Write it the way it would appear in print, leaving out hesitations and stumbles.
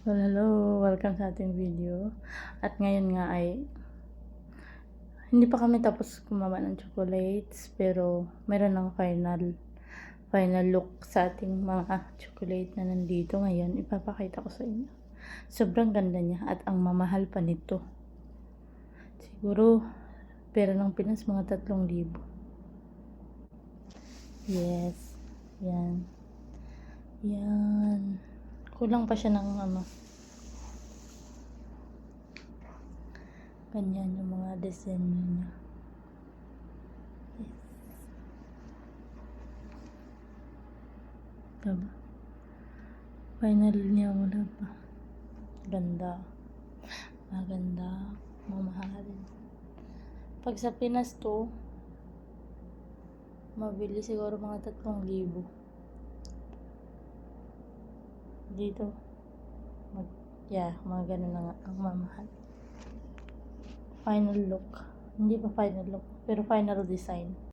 Well, hello! Welcome sa ating video. At ngayon nga ay hindi pa kami tapos gumawa ng chocolates, pero meron ng final look sa ating mga chocolate na nandito ngayon. Ipapakita ko sa inyo. Sobrang ganda niya at ang mamahal pa nito. Siguro pera ng Pinas mga 3,000. Yes. Yan. Yan. Kulang pa siya ng ganyan yung mga design niya. Yes. Diba? Final niya wala pa. Ganda. Maganda. Mamahalin. Pag sa Pinas to, mabili siguro mga 3,000. Dito, mga ganun na nga ang mamahal. Final look. Hindi pa final look, pero final design.